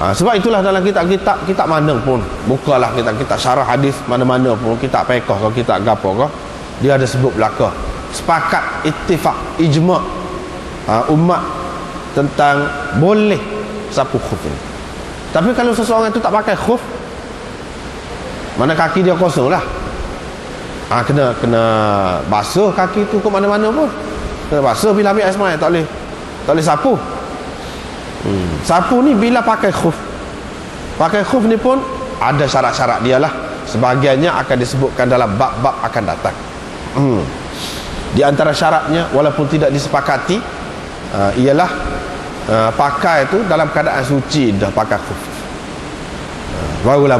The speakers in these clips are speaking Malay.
Sebab itulah dalam kitab mana pun, bukalah kitab syarah hadis mana-mana pun, kitab fiqh ke kitab gapo ke, dia ada sebut belaka sepakat, ittifaq, ijma' umat tentang boleh sapu khuf ini. Tapi kalau seseorang itu tak pakai khuf, mana kaki dia kosong lah, kena basuh kaki tu ke mana-mana pun, kena basuh bila ambil air semai, tak boleh sapu. Sapu ni bila pakai khuf. Pakai khuf ni pun ada syarat-syarat dia lah. Sebahagiannya akan disebutkan dalam bab-bab akan datang. Di antara syaratnya, walaupun tidak disepakati, ialah pakai tu dalam keadaan suci dah pakai khuf. Barulah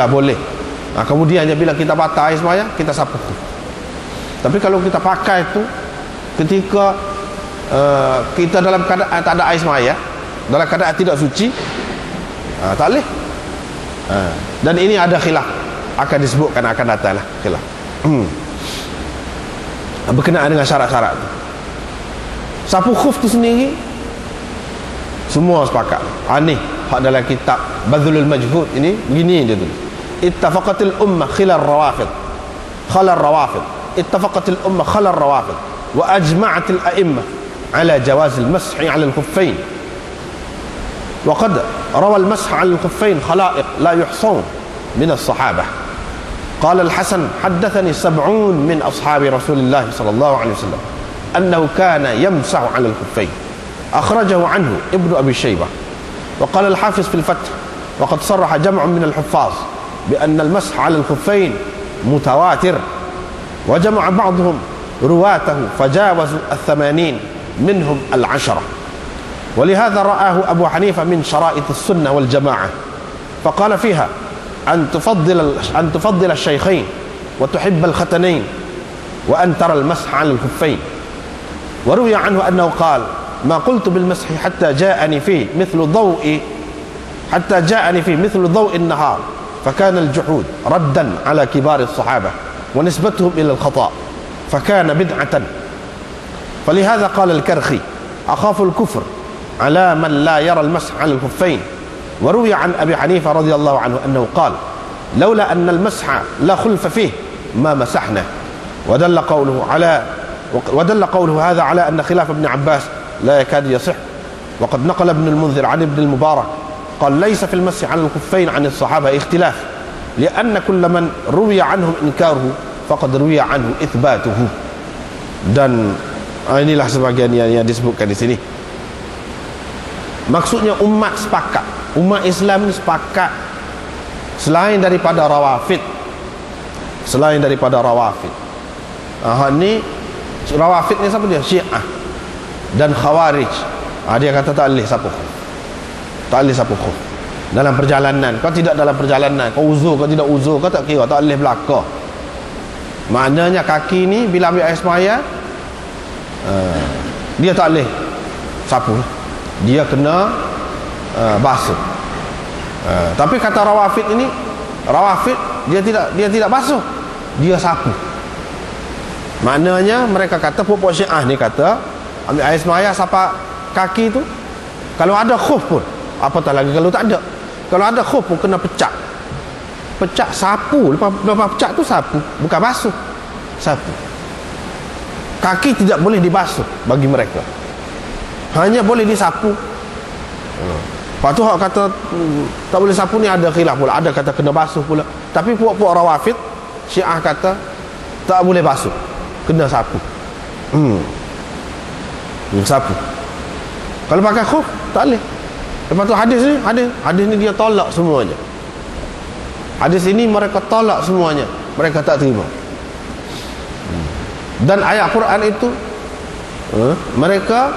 boleh. Kemudiannya bila kita patah air sembahyang, kita sapu khuf. Tapi kalau kita pakai tu ketika kita dalam keadaan tak ada air semaya, dalam keadaan tidak suci, tak boleh. Dan ini ada khilaf, akan disebutkan akan datang lah khilaf berkenaan dengan syarat-syarat tu. Sapu khuf tu sendiri semua sepakat. Ni hak dalam kitab Badlul Majhud ini begini dia tu. Ittafaqatil ummah khilal rawafid ittafaqatil ummah khalal rawafid wa ajma'atil a'immah على جواز المسح على الخفين وقد روى المسح على الخفين خلائق لا يحصون من الصحابة. قال الحسن حدثني 70 من أصحاب رسول الله صلى الله عليه وسلم أنه كان يمسح على الخفين. أخرجه عنه ابن أبي شيبة. وقال الحافظ في الفتح وقد صرح جمع من الحفاظ بأن المسح على الخفين متواتر، وجمع بعضهم رواته فجاوزوا 80 منهم 10. ولهذا رآه أبو حنيفة من شرائط السنة والجماعة، فقال فيها أن تفضل الشيخين وتحب الختنين وأن ترى المسح على الخفين. وروي عنه أنه قال: ما قلت بالمسح حتى جاءني فيه مثل ضوء النهار، فكان الجحود ردا على كبار الصحابة ونسبتهم إلى الخطأ، فكان بدعة. فلهذا قال الكرخي: أخاف الكفر على من لا يرى المسح على الخفين. وروي عن أبي حنيفة رضي الله عنه أنه قال: لولا أن المسح لا خلف فيه ما مسحنا. ودل قوله هذا على أن خلاف ابن عباس لا يكاد يصح. وقد نقل ابن المنذر عن ابن المبارك قال: ليس في المسح على الخفين عن الصحابة اختلاف، لأن كل من روي عنهم إنكاره فقد روي عنه إثباته. Dan inilah sebagian yang disebutkan di sini. Maksudnya umat sepakat, umat Islam ni sepakat, selain daripada rawafid. Ni rawafid ni siapa dia? Syiah dan Khawarij. Dia kata tak boleh sapu khuf dalam perjalanan. Kau tidak dalam perjalanan, kau uzur kau tidak uzur, kau tak kira, tak boleh belaka. Maknanya kaki ni bila ambil air semaya, dia tak boleh sapu, dia kena basuh. Tapi kata rawafid ini, dia tidak basuh, dia sapu. Maknanya mereka kata, puak-puak Syiah ni kata, ambil air semaya sapa kaki tu, kalau ada khuf pun, apatah lagi kalau tak ada. Kalau ada khuf pun kena pecah sapu. Lepas pecah tu sapu, bukan basuh, sapu. Kaki tidak boleh dibasuh bagi mereka, hanya boleh disapu. Lepas tu hak kata tak boleh sapu ni ada khilaf pula, ada kata kena basuh pula. Tapi puak-puak rawafid Syiah kata tak boleh basuh, kena sapu. Sapu. Kalau pakai khuf tak boleh. Lepas tu hadis ni dia tolak semuanya. Hadis ini mereka tolak semuanya, mereka tak terima. Dan ayat Quran itu mereka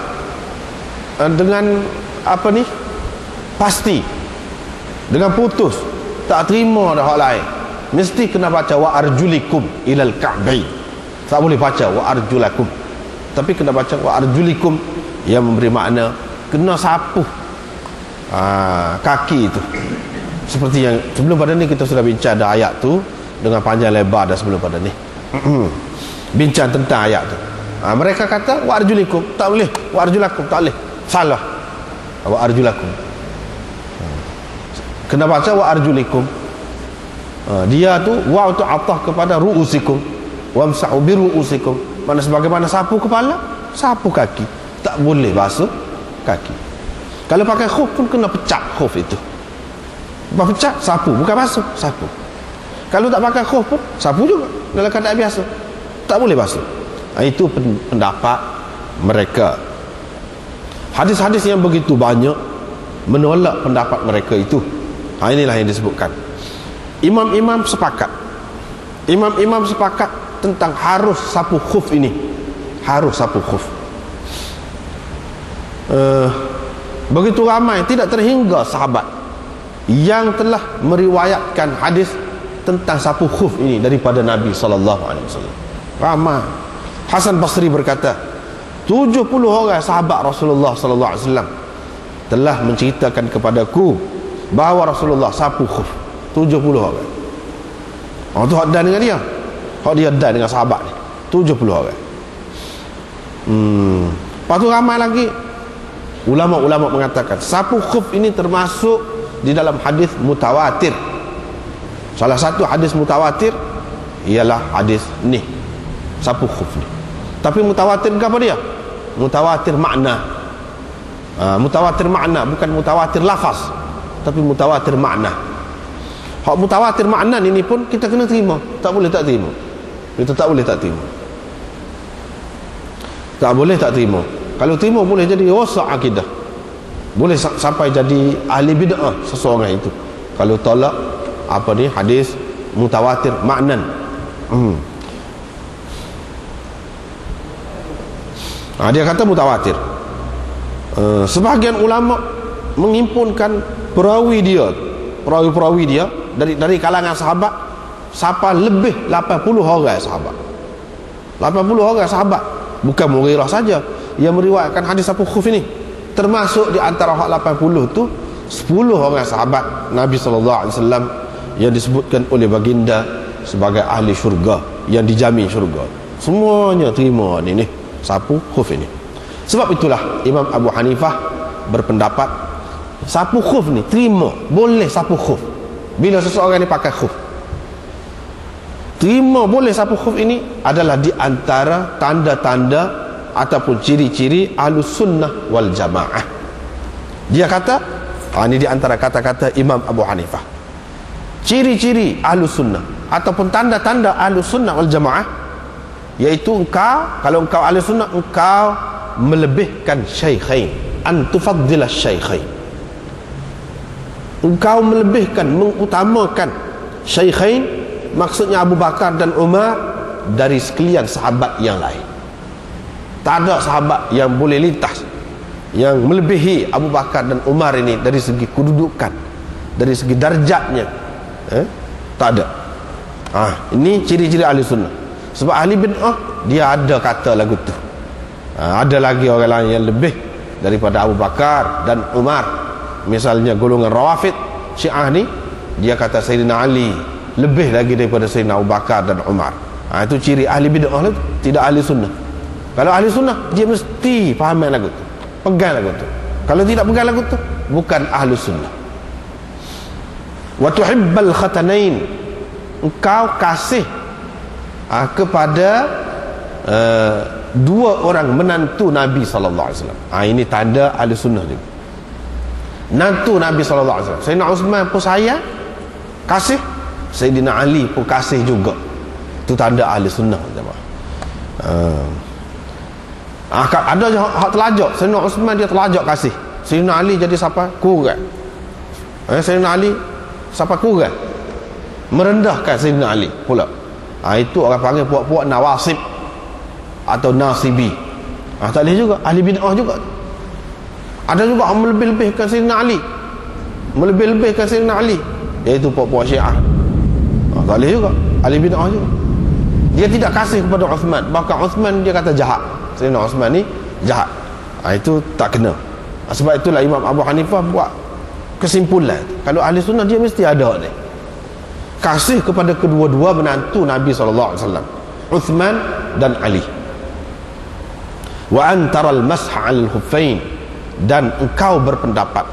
dengan pasti, dengan putus, tak terima dah hak lain. Mesti kena baca wa arjulikum ilal ka'bain. Tak boleh baca wa arjulakum, tapi kena baca wa arjulikum, yang memberi makna kena sapu kaki itu. Seperti yang sebelum pada ni kita sudah bincang dah ayat tu dengan panjang lebar dah sebelum pada ni. Bincang tentang ayat tu. Mereka kata wa arjulikum tak boleh, wa arjulakum tak boleh, salah. Wa arjulakum Kena baca wa arjulikum. Dia tu waw tu atah kepada ru'usikum, wamsahu bi ru'usikum. Mana sebagaimana sapu kepala, sapu kaki. Tak boleh basuh kaki. Kalau pakai khuf pun kena pecah khuf itu. Pecah, sapu, bukan basuh, sapu. Kalau tak pakai khuf pun sapu juga dalam keadaan biasa. Tak boleh basuh. Itu pendapat mereka. Hadis-hadis yang begitu banyak menolak pendapat mereka itu. Inilah yang disebutkan. Imam-imam sepakat tentang harus sapu khuf ini. Harus sapu khuf. Begitu ramai, tidak terhingga sahabat yang telah meriwayatkan hadis tentang sapu khuf ini daripada Nabi SAW. Ramai. Hasan Basri berkata, 70 orang sahabat Rasulullah SAW telah menceritakan kepadaku bahawa Rasulullah sapu khuf. 70 orang. Orang tu hak dan dengan dia. Hak dia dan dengan sahabat ni. 70 orang. Lepas tu ramai lagi ulama-ulama mengatakan sapu khuf ini termasuk di dalam hadis mutawatir. Salah satu hadis mutawatir ialah hadis ni, sapu khuf ni. Tapi mutawatir ke apa dia? Mutawatir makna. Mutawatir makna, bukan mutawatir lafaz, tapi mutawatir makna. Hak mutawatir makna ini pun kita kena terima. Tak boleh tak terima. Kita tak boleh tak terima. Tak boleh tak terima. Kalau terima boleh jadi rosak akidah. Boleh sampai jadi ahli bid'ah seseorang itu. Kalau tolak apa ni hadis mutawatir maknan. Dia kata mutawatir. Sebahagian ulama menghimpunkan perawi dia dari kalangan sahabat sampai lebih 80 orang sahabat. 80 orang sahabat, bukan Mughirah saja yang meriwayatkan hadis sapu khuf ini. Termasuk di antara hak 80 tu 10 orang sahabat Nabi SAW yang disebutkan oleh baginda sebagai ahli syurga, yang dijamin syurga. Semuanya terima ni sapu khuf ini. Sebab itulah Imam Abu Hanifah berpendapat sapu khuf ni terima, boleh sapu khuf. Bila seseorang ni pakai khuf, terima boleh sapu khuf ini adalah di antara tanda-tanda ataupun ciri-ciri Ahlus Sunnah wal Jamaah. Dia kata, ini di antara kata-kata Imam Abu Hanifah, ciri-ciri Ahlus Sunnah ataupun tanda-tanda Ahlus Sunnah wal Jamaah, iaitu kalau engkau Ahlus Sunnah, engkau melebihkan syaikhain, an tufaddila syaikhain. Engkau melebihkan, mengutamakan syaikhain, maksudnya Abu Bakar dan Umar dari sekalian sahabat yang lain. Tak ada sahabat yang boleh lintas yang melebihi Abu Bakar dan Umar ini dari segi kedudukan, dari segi darjatnya. Tak ada. Ini ciri-ciri ahli sunnah. Sebab ahli bid'ah dia ada kata lagu tu. Ada lagi orang lain yang lebih daripada Abu Bakar dan Umar. Misalnya golongan Rawafid Syiah ni, dia kata Sayyidina Ali lebih lagi daripada Sayyidina Abu Bakar dan Umar. Itu ciri ahli bid'ah lah, tidak ahli sunnah. Kalau ahli sunnah, dia mesti faham lagu tu, pegang lagu tu. Kalau tidak pegang lagu tu, bukan ahli sunnah. Wa tuhibbal khatanain, engkau kasih kepada dua orang menantu Nabi SAW. Ini tanda ahli sunnah juga. Menantu Nabi SAW, Sayyidina Uthman pun sayang, kasih. Sayyidina Ali pun kasih juga. Itu tanda ahli sunnah. Ada je hak telajak. Sayyidina Uthman dia telajak kasih. Sayyidina Ali jadi siapa? Kurang. Sayyidina Ali siapa? Kurang. Merendahkan Sayyidina Ali pula. Itu orang panggil puak-puak nawasib atau nasibi. Tak boleh juga. Ahli bid'ah juga. Ada juga yang melebih-lebihkan Sayyidina Ali, melebih-lebihkan Sayyidina Ali, iaitu puak-puak Syiah. Tak boleh juga. Ahli bid'ah juga. Dia tidak kasih kepada Uthman, bahkan Uthman dia kata jahat. Sayyidina Uthman ni jahat. Itu tak kena. Sebab itulah Imam Abu Hanifah buat kesimpulan, kalau ahli sunnah dia mesti ada ni, kasih kepada kedua-dua menantu Nabi SAW, Uthman dan Ali. Wa antaral masha al khuffain, dan engkau berpendapat